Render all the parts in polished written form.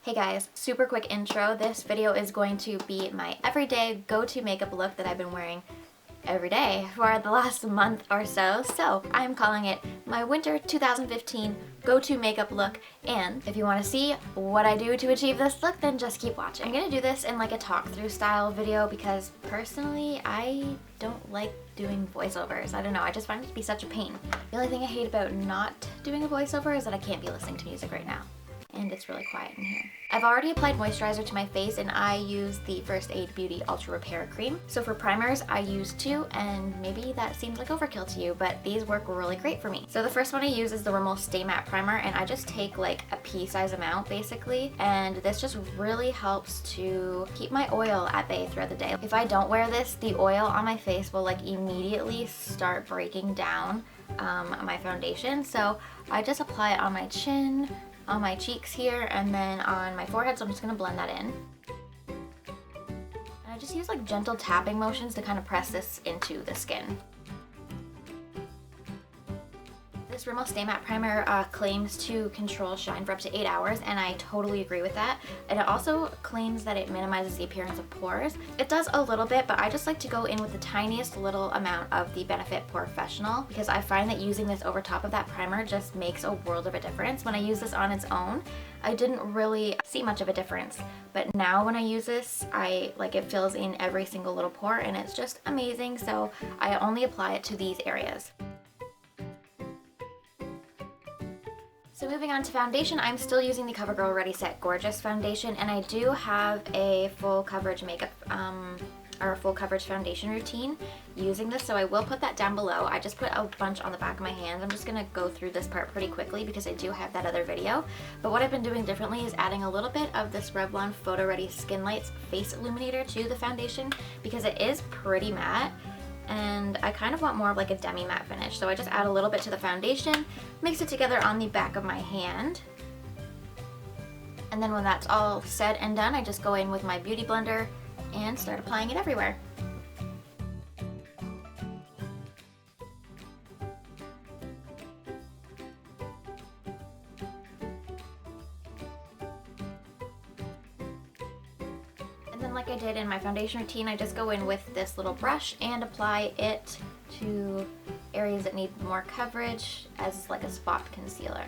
Hey guys, super quick intro. This video is going to be my everyday go-to makeup look that I've been wearing every day for the last month or so. So I'm calling it my winter 2015 go-to makeup look. And if you want to see what I do to achieve this look, then just keep watching. I'm gonna do this in like a talk-through style video because personally I don't like doing voiceovers. I don't know, I just find it to be such a pain. The only thing I hate about not doing a voiceover is that I can't be listening to music right now. And it's really quiet in here. I've already applied moisturizer to my face and I use the First Aid Beauty Ultra Repair Cream. So for primers, I use 2, and maybe that seems like overkill to you, but these work really great for me. So the first one I use is the Rimmel Stay Matte Primer, and I just take like a pea-size amount basically, and this just really helps to keep my oil at bay throughout the day. If I don't wear this, the oil on my face will like immediately start breaking down my foundation. So I just apply it on my chin, on my cheeks here, and then on my forehead, so I'm just going to blend that in. And I just use like gentle tapping motions to kind of press this into the skin. This Rimmel Stay Matte Primer claims to control shine for up to 8 hours, and I totally agree with that. And it also claims that it minimizes the appearance of pores. It does a little bit, but I just like to go in with the tiniest little amount of the Benefit Porefessional because I find that using this over top of that primer just makes a world of a difference. When I use this on its own, I didn't really see much of a difference, but now when I use this, it fills in every single little pore and it's just amazing. So I only apply it to these areas. So moving on to foundation, I'm still using the Covergirl Ready Set Gorgeous foundation, and I do have a full coverage makeup or a full coverage foundation routine using this, so I will put that down below. I just put a bunch on the back of my hands. I'm just gonna go through this part pretty quickly because I do have that other video. But what I've been doing differently is adding a little bit of this Revlon Photo Ready Skin Lights Face Illuminator to the foundation because it is pretty matte. And I kind of want more of like a demi-matte finish. So I just add a little bit to the foundation, mix it together on the back of my hand. And then when that's all said and done, I just go in with my beauty blender and start applying it everywhere. Like I did in my foundation routine, I just go in with this little brush and apply it to areas that need more coverage as like a spot concealer.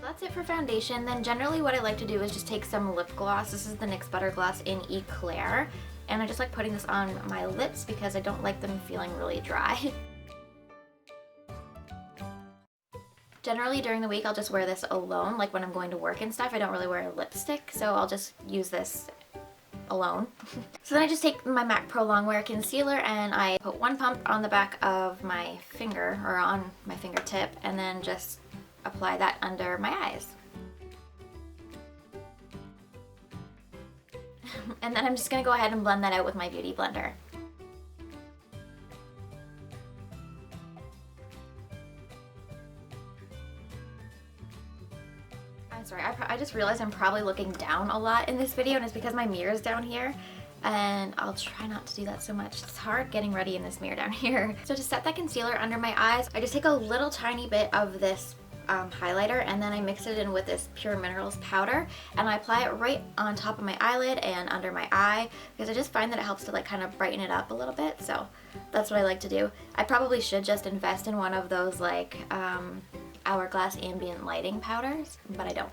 That's it for foundation. Then generally what I like to do is just take some lip gloss. This is the NYX Butter Gloss in Eclair, and I just like putting this on my lips because I don't like them feeling really dry. Generally during the week I'll just wear this alone, like when I'm going to work and stuff. I don't really wear lipstick, so I'll just use this alone. So then I just take my MAC Pro Longwear Concealer and I put 1 pump on the back of my finger, or on my fingertip, and then just apply that under my eyes. And then I'm just gonna go ahead and blend that out with my beauty blender. Sorry, I just realized I'm probably looking down a lot in this video, and it's because my mirror is down here, and I'll try not to do that so much. It's hard getting ready in this mirror down here. So to set that concealer under my eyes, I just take a little tiny bit of this highlighter, and then I mix it in with this Pure Minerals powder, and I apply it right on top of my eyelid and under my eye because I just find that it helps to like kind of brighten it up a little bit. So that's what I like to do. I probably should just invest in one of those like Hourglass ambient lighting powders, but I don't.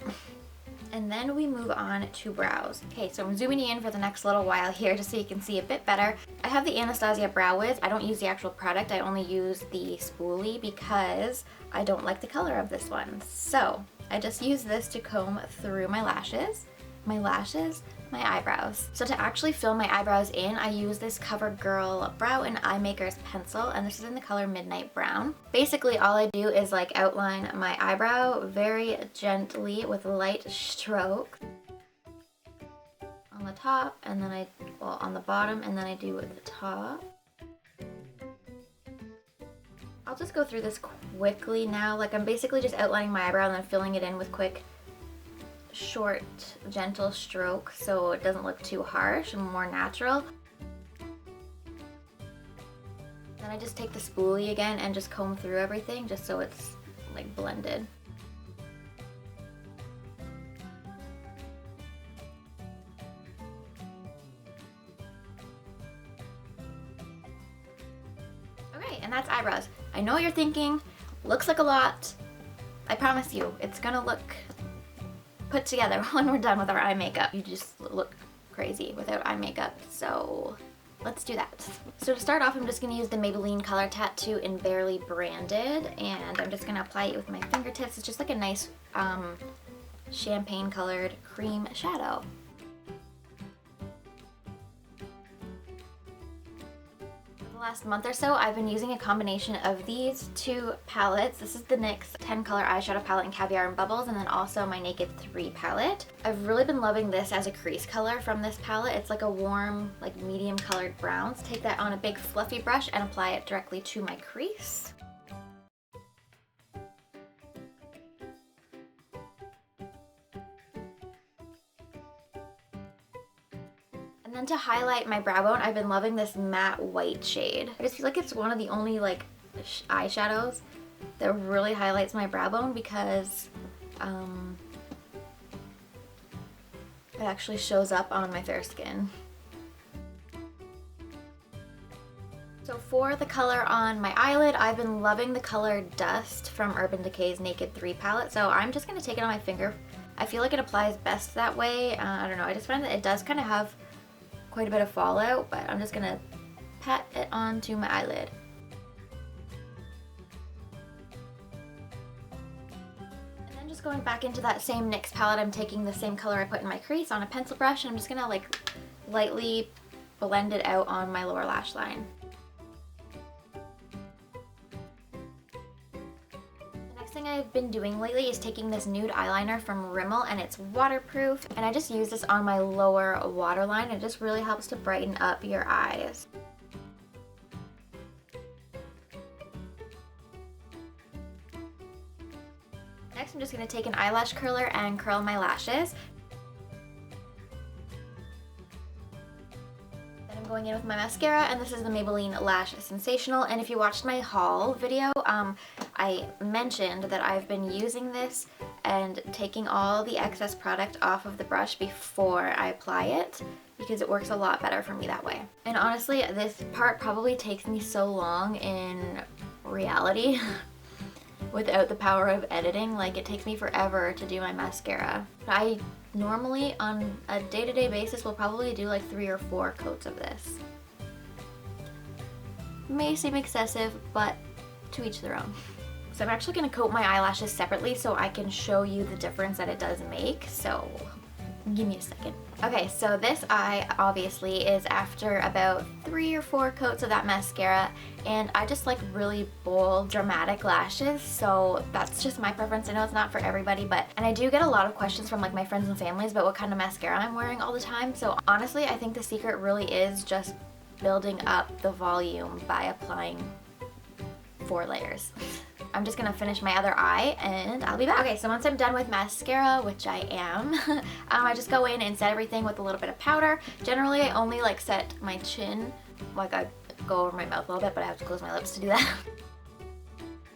And then we move on to brows. Okay, so I'm zooming in for the next little while here just so you can see a bit better. I have the Anastasia Brow Wiz. I don't use the actual product, I only use the spoolie because I don't like the color of this one. So I just use this to comb through my lashes, my eyebrows. So to actually fill my eyebrows in, I use this Covergirl Brow and Eyemakers pencil, and this is in the color Midnight Brown. Basically all I do is like outline my eyebrow very gently with light strokes on the top, and then on the bottom, and then I do at the top. I'll just go through this quickly now. Like I'm basically just outlining my eyebrow and then filling it in with quick short, gentle stroke so it doesn't look too harsh and more natural. Then then I just take the spoolie again and just comb through everything just so it's like blended. Okay, and that's eyebrows. I know what you're thinking, looks like a lot. I promise you, it's gonna look put together when we're done with our eye makeup. You just look crazy without eye makeup, so let's do that. So to start off, I'm just gonna use the Maybelline Color Tattoo in Barely Branded, and I'm just gonna apply it with my fingertips. It's just like a nice champagne colored cream shadow. Last month or so, I've been using a combination of these two palettes. This is the NYX 10 color eyeshadow palette in Caviar and Bubbles, and then also my Naked 3 palette. I've really been loving this as a crease color from this palette. It's like a warm, like medium colored browns. Take that on a big fluffy brush and apply it directly to my crease. And then to highlight my brow bone, I've been loving this matte white shade. I just feel like it's one of the only like eyeshadows that really highlights my brow bone because it actually shows up on my fair skin. So for the color on my eyelid, I've been loving the color Dust from Urban Decay's Naked 3 palette. So I'm just going to take it on my finger. I feel like it applies best that way. I don't know, I just find that it does kind of have quite a bit of fallout, but I'm just gonna pat it onto my eyelid. And then just going back into that same NYX palette, I'm taking the same color I put in my crease on a pencil brush, and I'm just gonna like lightly blend it out on my lower lash line. Thing I've been doing lately is taking this nude eyeliner from Rimmel, and it's waterproof, and I just use this on my lower waterline. It just really helps to brighten up your eyes. Next, I'm just going to take an eyelash curler and curl my lashes. Going in with my mascara, and this is the Maybelline Lash Sensational. And if you watched my haul video, I mentioned that I've been using this and taking all the excess product off of the brush before I apply it because it works a lot better for me that way. And honestly, this part probably takes me so long in reality without the power of editing. Like, it takes me forever to do my mascara. I normally on a day-to-day basis will probably do like 3 or 4 coats of this. May seem excessive, but to each their own. So I'm actually going to coat my eyelashes separately so I can show you the difference that it does make, so give me a second. Okay, so this eye obviously is after about 3 or 4 coats of that mascara, and I just like really bold, dramatic lashes, so that's just my preference. I know it's not for everybody, and I do get a lot of questions from like my friends and families about what kind of mascara I'm wearing all the time, so honestly I think the secret really is just building up the volume by applying 4 layers. I'm just gonna finish my other eye and I'll be back. Okay, so once I'm done with mascara, which I am, I just go in and set everything with a little bit of powder. Generally, I only like set my chin, like I go over my mouth a little bit, but I have to close my lips to do that.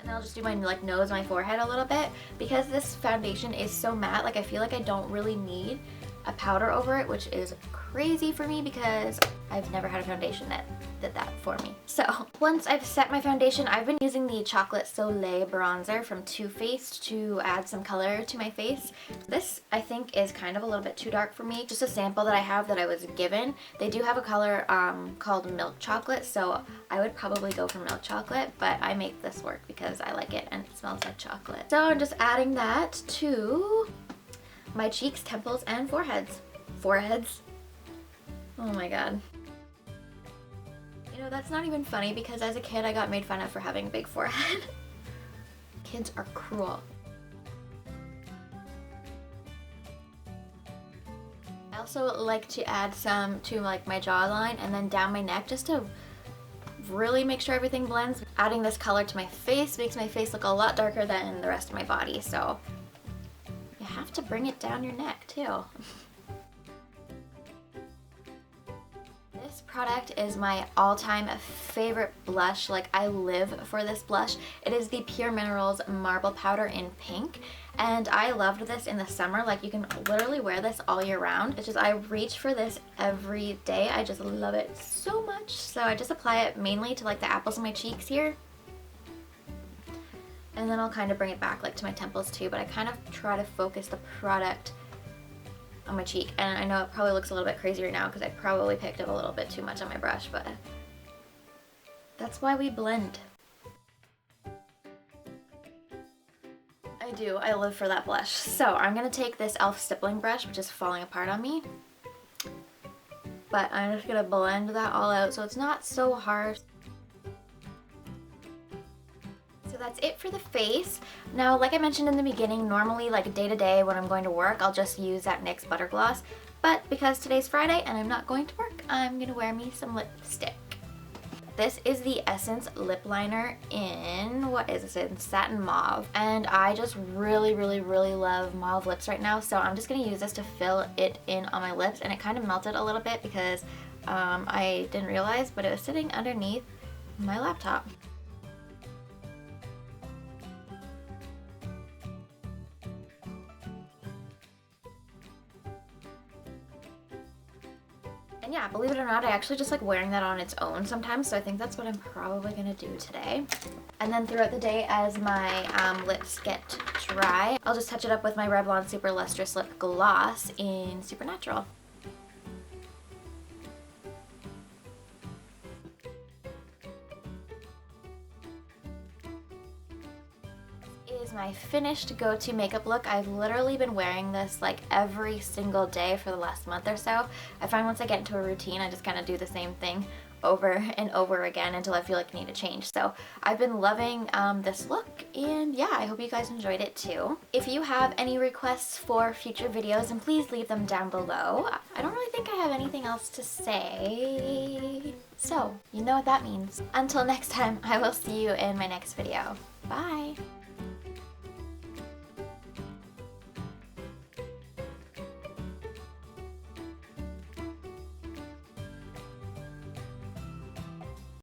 And I'll just do my like nose, my forehead a little bit. Because this foundation is so matte, like I feel like I don't really need a powder over it, which is crazy for me because I've never had a foundation that did that for me. So once I've set my foundation, I've been using the Chocolate Soleil bronzer from Too Faced to add some color to my face. This I think is kind of a little bit too dark for me. Just a sample that I have that I was given. They do have a color called Milk Chocolate, so I would probably go for Milk Chocolate, but I make this work because I like it and it smells like chocolate. So I'm just adding that to my cheeks, temples, and foreheads. Foreheads? Oh my god. You know, that's not even funny because as a kid I got made fun of for having a big forehead. Kids are cruel. I also like to add some to like my jawline and then down my neck just to really make sure everything blends. Adding this color to my face makes my face look a lot darker than the rest of my body, so you have to bring it down your neck too. This product is my all-time favorite blush. Like, I live for this blush. It is the Pure Minerals Marble Powder in pink. And I loved this in the summer. Like, you can literally wear this all year round. It's just, I reach for this every day. I just love it so much. So I just apply it mainly to like the apples of my cheeks here. And then I'll kind of bring it back like to my temples too. But I kind of try to focus the product on my cheek. And I know it probably looks a little bit crazy right now because I probably picked up a little bit too much on my brush. But that's why we blend. I do. I live for that blush. So I'm going to take this e.l.f. stippling brush, which is falling apart on me. But I'm just going to blend that all out so it's not so hard. So that's it for the face. Now, like I mentioned in the beginning, normally like day to day when I'm going to work, I'll just use that NYX Butter Gloss. But because today's Friday and I'm not going to work, I'm going to wear me some lipstick. This is the Essence lip liner in, what is this in? Satin Mauve. And I just really love mauve lips right now. So I'm just going to use this to fill it in on my lips. And it kind of melted a little bit because I didn't realize, but it was sitting underneath my laptop. And yeah, believe it or not, I actually just like wearing that on its own sometimes, so I think that's what I'm probably going to do today. And then throughout the day, as my lips get dry, I'll just touch it up with my Revlon Superlustrous Lip Gloss in Supernatural. Is my finished go-to makeup look. I've literally been wearing this like every single day for the last month or so. I find once I get into a routine, I just kind of do the same thing over and over again until I feel like I need a change. So I've been loving this look, and yeah, I hope you guys enjoyed it too. If you have any requests for future videos, then please leave them down below. I don't really think I have anything else to say. So, you know what that means. Until next time, I will see you in my next video. Bye!